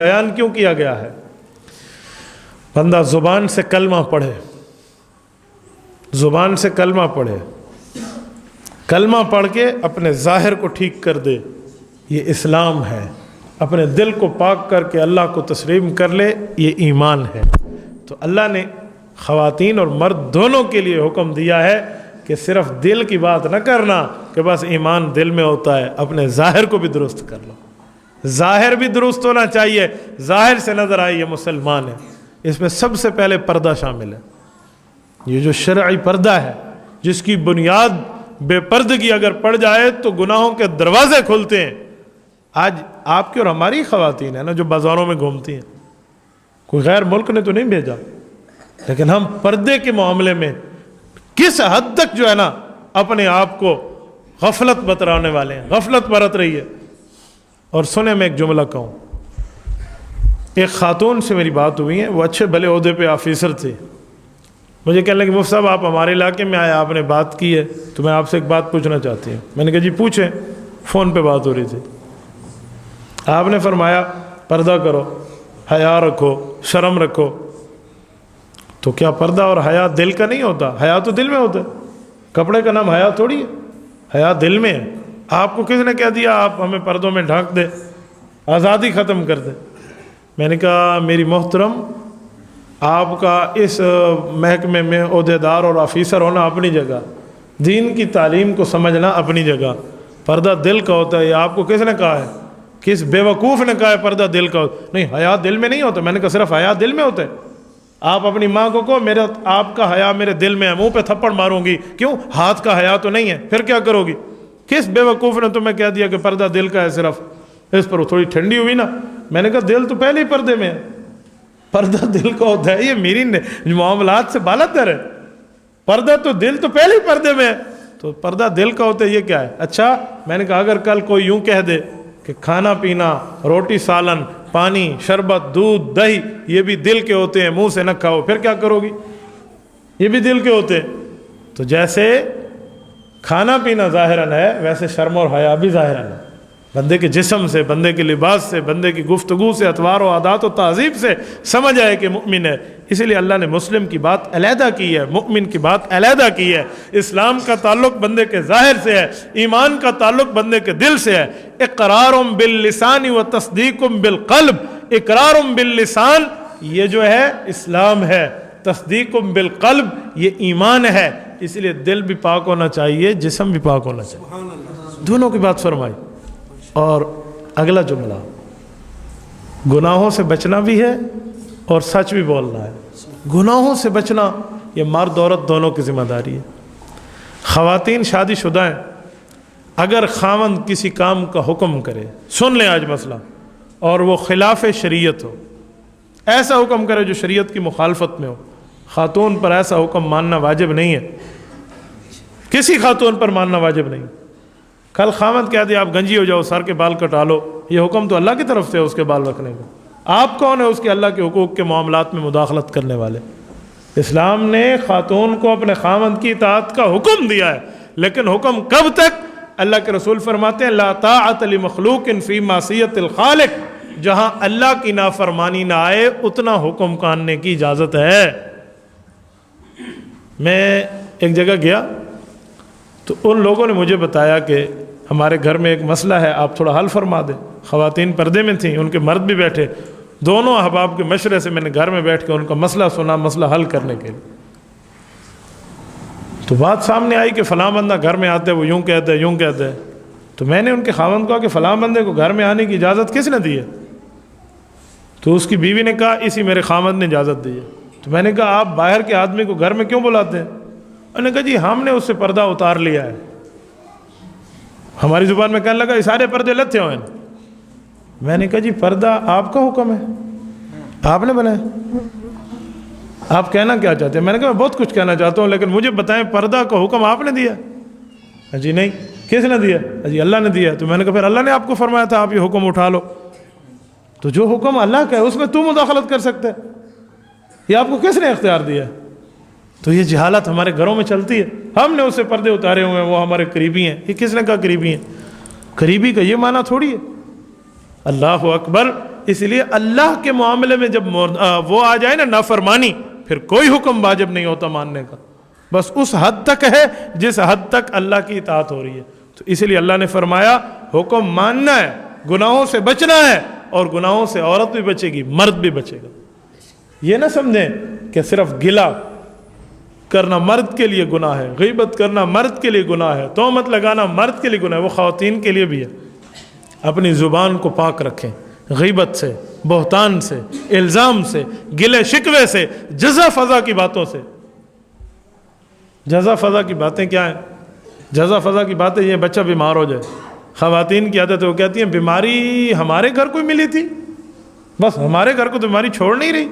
بیان کیوں کیا گیا ہے؟ بندہ زبان سے کلمہ پڑھے، زبان سے کلمہ پڑھے، کلمہ پڑھ کے اپنے ظاہر کو ٹھیک کر دے، یہ اسلام ہے۔ اپنے دل کو پاک کر کے اللہ کو تسلیم کر لے، یہ ایمان ہے۔ تو اللہ نے خواتین اور مرد دونوں کے لیے حکم دیا ہے کہ صرف دل کی بات نہ کرنا کہ بس ایمان دل میں ہوتا ہے، اپنے ظاہر کو بھی درست کر لو۔ ظاہر بھی درست ہونا چاہیے، ظاہر سے نظر آئے یہ مسلمان ہے۔ اس میں سب سے پہلے پردہ شامل ہے۔ یہ جو شرعی پردہ ہے، جس کی بنیاد بے پردگی اگر پڑ جائے تو گناہوں کے دروازے کھلتے ہیں۔ آج آپ کی اور ہماری خواتین ہیں نا جو بازاروں میں گھومتی ہیں، کوئی غیر ملک نے تو نہیں بھیجا، لیکن ہم پردے کے معاملے میں کس حد تک جو ہے نا اپنے آپ کو غفلت بترانے والے ہیں، غفلت برت رہی ہے۔ اور سنیں میں ایک جملہ کہوں، ایک خاتون سے میری بات ہوئی ہے، وہ اچھے بھلے عہدے پہ آفیسر تھے، مجھے کہنے لگے مفتی صاحب آپ ہمارے علاقے میں آئے، آپ نے بات کی ہے تو میں آپ سے ایک بات پوچھنا چاہتی ہوں۔ میں نے کہا جی پوچھیں، فون پہ بات ہو رہی تھی۔ آپ نے فرمایا پردہ کرو، حیا رکھو، شرم رکھو۔ تو کیا پردہ اور حیا دل کا نہیں ہوتا؟ حیا تو دل میں ہوتا ہے، کپڑے کا نام حیا تھوڑی ہے، حیا دل میں ہے۔ آپ کو کس نے کہہ دیا آپ ہمیں پردوں میں ڈھانک دے، آزادی ختم کر دے؟ میں نے کہا میری محترم، آپ کا اس محکمے میں عہدیدار اور آفیسر ہونا اپنی جگہ، دین کی تعلیم کو سمجھنا اپنی جگہ، پردہ دل کا ہوتا ہے۔ یہ آپ کو کس نے کہا ہے؟ کس بے وقوف نے کہا ہے پردہ دل کا ہوتا؟ نہیں، حیا دل میں نہیں ہوتا۔ میں نے کہا صرف حیا دل میں ہوتا ہے؟ آپ اپنی ماں کو کہو میرا آپ کا حیا میرے دل میں ہے، منہ پہ تھپڑ ماروں گی، کیوں؟ ہاتھ کا حیا تو نہیں ہے، پھر کیا کرو گی؟ کس بے وقوف نے تمہیں کہہ دیا کہ پردہ دل کا ہے صرف؟ اس پر وہ تھوڑی ٹھنڈی ہوئی نا۔ میں نے کہا دل تو پہلے ہی پردے میں ہے، پردہ دل کا ہوتا ہے، یہ میری معاملات سے بالاتر ہے۔ پردہ تو دل تو پہلے ہی پردے میں ہے، تو پردہ دل کا ہوتا ہے، یہ کیا ہے؟ اچھا، میں نے کہا اگر کل کوئی یوں کہہ دے کہ کھانا پینا، روٹی سالن، پانی، شربت، دودھ، دہی یہ بھی دل کے ہوتے ہیں، منہ سے نہ کھاؤ، پھر کیا کرو گی؟ یہ بھی دل کے ہوتے ہیں۔ تو جیسے کھانا پینا ظاہراً ہے، ویسے شرم اور حیا بھی ظاہراً ہے۔ بندے کے جسم سے، بندے کے لباس سے، بندے کی گفتگو سے، اطوار و عادات و تہذیب سے سمجھ آئے کہ مؤمن ہے۔ اسی لیے اللہ نے مسلم کی بات علیحدہ کی ہے، مؤمن کی بات علیحدہ کی ہے۔ اسلام کا تعلق بندے کے ظاہر سے ہے، ایمان کا تعلق بندے کے دل سے ہے۔ اقرار باللسان و تصدیق بالقلب، اقرار باللسان یہ جو ہے اسلام ہے، تصدیق بالقلب یہ ایمان ہے۔ اس لیے دل بھی پاک ہونا چاہیے، جسم بھی پاک ہونا چاہیے، دونوں کی بات فرمائی۔ اور اگلا جملہ، گناہوں سے بچنا بھی ہے اور سچ بھی بولنا ہے۔ گناہوں سے بچنا یہ مرد عورت دونوں کی ذمہ داری ہے۔ خواتین شادی شدہ ہیں، اگر خاوند کسی کام کا حکم کرے، سن لیں آج مسئلہ، اور وہ خلاف شریعت ہو، ایسا حکم کرے جو شریعت کی مخالفت میں ہو، خاتون پر ایسا حکم ماننا واجب نہیں ہے، کسی خاتون پر ماننا واجب نہیں۔ کل خاوند کہہ دے آپ گنجی ہو جاؤ، سر کے بال کٹا لو، یہ حکم تو اللہ کی طرف سے ہے اس کے بال رکھنے کا۔ آپ کون ہے اس کے اللہ کے حقوق کے معاملات میں مداخلت کرنے والے؟ اسلام نے خاتون کو اپنے خاوند کی اطاعت کا حکم دیا ہے، لیکن حکم کب تک؟ اللہ کے رسول فرماتے ہیں لا طاعت لمخلوق فی معصیت الخالق، جہاں اللہ کی نافرمانی نہ آئے اتنا حکم ماننے کی اجازت ہے۔ میں ایک جگہ گیا تو ان لوگوں نے مجھے بتایا کہ ہمارے گھر میں ایک مسئلہ ہے، آپ تھوڑا حل فرما دیں۔ خواتین پردے میں تھیں، ان کے مرد بھی بیٹھے، دونوں احباب کے مشورے سے میں نے گھر میں بیٹھ کے ان کا مسئلہ سنا، مسئلہ حل کرنے کے لیے۔ تو بات سامنے آئی کہ فلاں بندہ گھر میں آتے وہ یوں کہتے یوں کہتے، تو میں نے ان کے خاوند کو کہا کہ فلاں بندے کو گھر میں آنے کی اجازت کس نے دی ہے؟ تو اس کی بیوی نے کہا اسی میرے خاوند نے اجازت دی ہے۔ تو میں نے کہا آپ باہر کے آدمی کو گھر میں کیوں بلاتے ہیں؟ انہوں نے کہا جی ہم نے اس سے پردہ اتار لیا ہے۔ ہماری زبان میں کہنے لگا یہ سارے پردے لتھے ہوئے ہیں۔ میں نے کہا جی پردہ آپ کا حکم ہے، آپ نے بنایا، آپ کہنا کیا چاہتے ہیں؟ میں نے کہا میں بہت کچھ کہنا چاہتا ہوں، لیکن مجھے بتائیں پردہ کا حکم آپ نے دیا؟ جی نہیں۔ کس نے دیا؟ جی اللہ نے دیا۔ تو میں نے کہا پھر اللہ نے آپ کو فرمایا تھا آپ یہ حکم اٹھا لو، تو جو حکم اللہ کا ہے اس میں تو مداخلت کر سکتے، یہ آپ کو کس نے اختیار دیا؟ تو یہ جہالت ہمارے گھروں میں چلتی ہے، ہم نے اس سے پردے اتارے ہوئے ہیں، وہ ہمارے قریبی ہیں۔ یہ کس نے کہا قریبی ہیں؟ قریبی کا یہ معنی تھوڑی ہے۔ اللہ اکبر، اس لیے اللہ کے معاملے میں جب وہ آ جائے نا نافرمانی، پھر کوئی حکم واجب نہیں ہوتا ماننے کا، بس اس حد تک ہے جس حد تک اللہ کی اطاعت ہو رہی ہے۔ تو اس لیے اللہ نے فرمایا حکم ماننا ہے، گناہوں سے بچنا ہے، اور گناہوں سے عورت بھی بچے گی، مرد بھی بچے گا۔ یہ نہ سمجھیں کہ صرف گلہ کرنا مرد کے لیے گناہ ہے، غیبت کرنا مرد کے لیے گناہ ہے، تہمت لگانا مرد کے لیے گناہ ہے، وہ خواتین کے لیے بھی ہے۔ اپنی زبان کو پاک رکھیں غیبت سے، بہتان سے، الزام سے، گلے شکوے سے، جزا فضا کی باتوں سے۔ جزا فضا کی باتیں کیا ہیں؟ جزا فضا کی باتیں یہ بچہ بیمار ہو جائے، خواتین کی عادت ہے وہ کہتی ہیں بیماری ہمارے گھر کو ملی تھی، بس ہمارے گھر کو تو بیماری چھوڑ نہیں رہی۔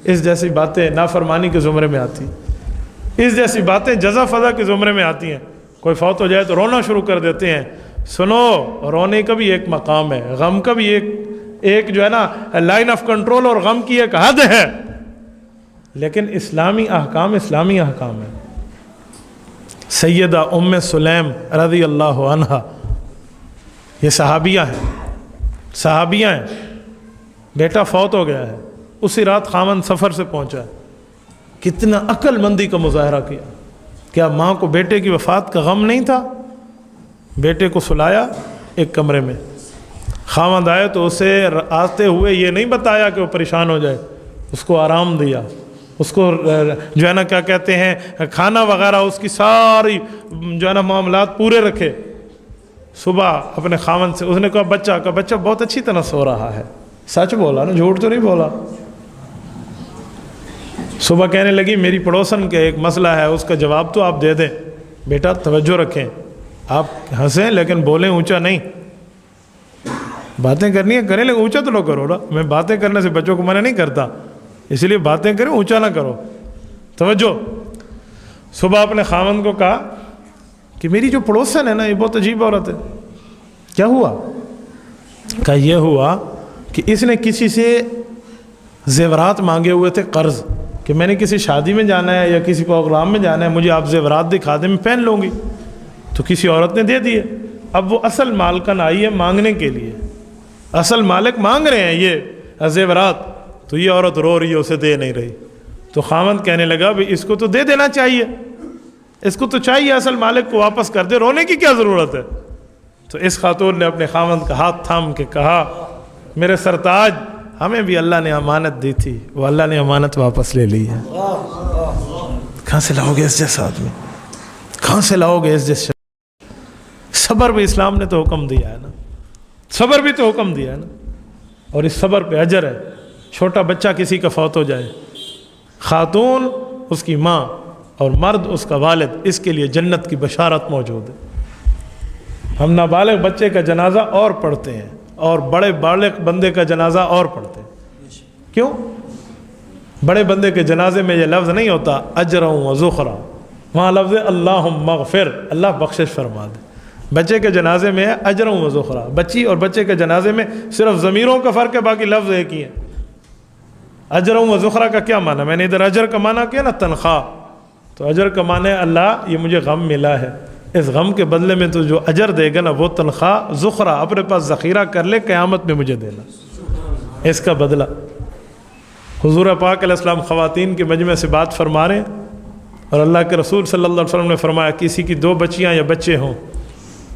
اس جیسی باتیں نافرمانی کے زمرے میں آتی ہیں، اس جیسی باتیں جزا فضا کے زمرے میں آتی ہیں۔ کوئی فوت ہو جائے تو رونا شروع کر دیتے ہیں۔ سنو، رونے کا بھی ایک مقام ہے، غم کا بھی ایک جو ہے نا لائن آف کنٹرول، اور غم کی ایک حد ہے، لیکن اسلامی احکام ہے۔ سیدہ ام سلیم رضی اللہ عنہا، یہ صحابیہ ہیں، بیٹا فوت ہو گیا ہے، اسی رات خاوند سفر سے پہنچا ہے، کتنا عقل مندی کا مظاہرہ کیا۔ کیا ماں کو بیٹے کی وفات کا غم نہیں تھا؟ بیٹے کو سلایا ایک کمرے میں، خاوند آئے تو اسے آتے ہوئے یہ نہیں بتایا کہ وہ پریشان ہو جائے، اس کو آرام دیا، اس کو جو ہے نا کیا کہتے ہیں کھانا وغیرہ، اس کی ساری جو ہے نا معاملات پورے رکھے۔ صبح اپنے خاوند سے اس نے کہا بچہ بہت اچھی طرح سو رہا ہے، سچ بولا نا، جھوٹ تو نہیں بولا۔ صبح کہنے لگی میری پڑوسن کا ایک مسئلہ ہے، اس کا جواب تو آپ دے دیں۔ بیٹا توجہ رکھیں، آپ ہنسیں لیکن بولیں اونچا نہیں، باتیں کرنی ہے کریں لیکن اونچا تو نہ کرو نا۔ میں باتیں کرنے سے بچوں کو منع نہیں کرتا، اس لیے باتیں کریں اونچا نہ کرو۔ توجہ، صبح اپنے خاوند کو کہا کہ میری جو پڑوسن ہے نا یہ بہت عجیب عورت ہے۔ کیا ہوا؟ کہا یہ ہوا کہ اس نے کسی سے زیورات مانگے ہوئے تھے قرض، کہ میں نے کسی شادی میں جانا ہے یا کسی پروگرام میں جانا ہے، مجھے آپ زیورات دکھا دیں میں پہن لوں گی۔ تو کسی عورت نے دے دیے، اب وہ اصل مالکن آئی ہے مانگنے کے لیے، اصل مالک مانگ رہے ہیں یہ زیورات، تو یہ عورت رو رہی ہے، اسے دے نہیں رہی۔ تو خاوند کہنے لگا بھی اس کو تو دے دینا چاہیے، اس کو تو چاہیے اصل مالک کو واپس کر دے، رونے کی کیا ضرورت ہے؟ تو اس خاتون نے اپنے خاوند کا ہاتھ تھام کے کہا میرے سرتاج، ہمیں بھی اللہ نے امانت دی تھی، وہ اللہ نے امانت واپس لے لی ہے۔ کہاں سے لاؤ گے اس جیسا آدمی؟ کہاں سے لاؤ گے اس جیسا؟ صبر بھی اسلام نے تو حکم دیا ہے نا، صبر بھی تو حکم دیا ہے نا، اور اس صبر پہ اجر ہے۔ چھوٹا بچہ کسی کا فوت ہو جائے، خاتون اس کی ماں اور مرد اس کا والد، اس کے لیے جنت کی بشارت موجود ہے۔ ہم نابالغ بچے کا جنازہ اور پڑھتے ہیں، اور بڑے بالغ بندے کا جنازہ اور پڑھتے ہیں۔ کیوں؟ بڑے بندے کے جنازے میں یہ لفظ نہیں ہوتا اجرا و ذخرا، وہاں لفظ اللہم مغفر، اللہ بخشش فرما دے۔ بچے کے جنازے میں ہے اجر و ذخرا، بچی اور بچے کے جنازے میں صرف ضمیروں کا فرق ہے، باقی لفظ ایک ہی ہے۔ اجر و ذخرا کا کیا معنی؟ میں نے ادھر اجر کا معنی کیا نا تنخواہ، تو اجر کا معنی ہے اللہ یہ مجھے غم ملا ہے، اس غم کے بدلے میں تو جو اجر دے گا نا وہ تنخواہ، ذخرا اپنے پاس ذخیرہ کر لے، قیامت میں مجھے دینا اس کا بدلہ۔ حضور پاک علیہ السلام خواتین کے مجمع سے بات فرما رہے ہیں، اور اللہ کے رسول صلی اللہ علیہ وسلم نے فرمایا کسی کی 2 بچیاں یا بچے ہوں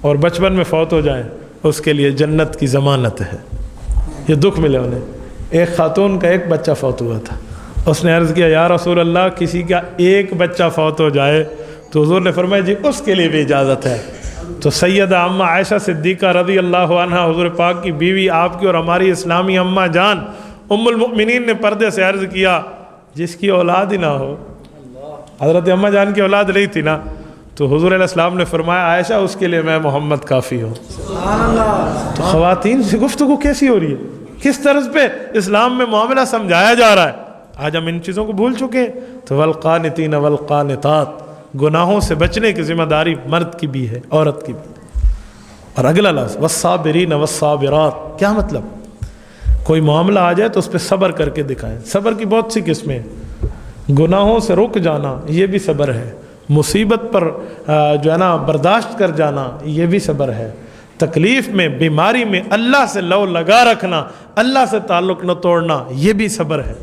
اور بچپن میں فوت ہو جائیں، اس کے لیے جنت کی ضمانت ہے۔ یہ دکھ ملے انہیں۔ ایک خاتون کا ایک بچہ فوت ہوا تھا، اس نے عرض کیا یا رسول اللہ کسی کا ایک بچہ فوت ہو جائے، تو حضور نے فرمایا جی اس کے لیے بھی اجازت ہے۔ تو سیدہ اماں عائشہ صدیقہ رضی اللہ عنہا، حضور پاک کی بیوی، آپ کی اور ہماری اسلامی اماں جان ام المؤمنین نے پردے سے عرض کیا جس کی اولاد ہی نہ ہو، حضرت اماں جان کی اولاد نہیں تھی نا، تو حضور علیہ السلام نے فرمایا عائشہ اس کے لیے میں محمد کافی ہوں۔ تو خواتین سے گفتگو کیسی ہو رہی ہے، کس طرز پہ اسلام میں معاملہ سمجھایا جا رہا ہے۔ آج ہم ان چیزوں کو بھول چکے ہیں۔ تو والقانتین والقانتات، گناہوں سے بچنے کی ذمہ داری مرد کی بھی ہے، عورت کی بھی۔ اور اگلا لفظ والصابرین والصابرات، کیا مطلب؟ کوئی معاملہ آ جائے تو اس پہ صبر کر کے دکھائیں۔ صبر کی بہت سی قسمیں ہیں، گناہوں سے رک جانا یہ بھی صبر ہے، مصیبت پر جو ہے نا برداشت کر جانا یہ بھی صبر ہے، تکلیف میں، بیماری میں اللہ سے لو لگا رکھنا، اللہ سے تعلق نہ توڑنا، یہ بھی صبر ہے۔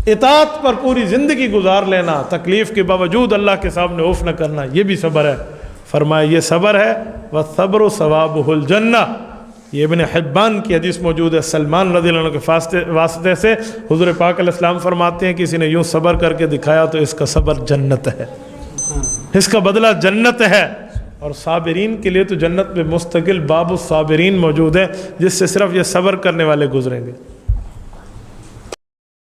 اطاعت پر پوری زندگی گزار لینا، تکلیف کے باوجود اللہ کے سامنے اوف نہ کرنا، یہ بھی صبر ہے۔ فرمایا یہ صبر ہے، وَالصَّبْرُ ثَوَابُهُ الْجَنَّةُ۔ یہ ابن حبان کی حدیث موجود ہے، سلمان رضی اللہ عنہ کے واسطے سے حضور پاک علیہ السلام فرماتے ہیں کسی نے یوں صبر کر کے دکھایا تو اس کا صبر جنت ہے، اس کا بدلہ جنت ہے۔ اور صابرین کے لیے تو جنت میں مستقل باب الصابرین موجود ہے، جس سے صرف یہ صبر کرنے والے گزریں گے۔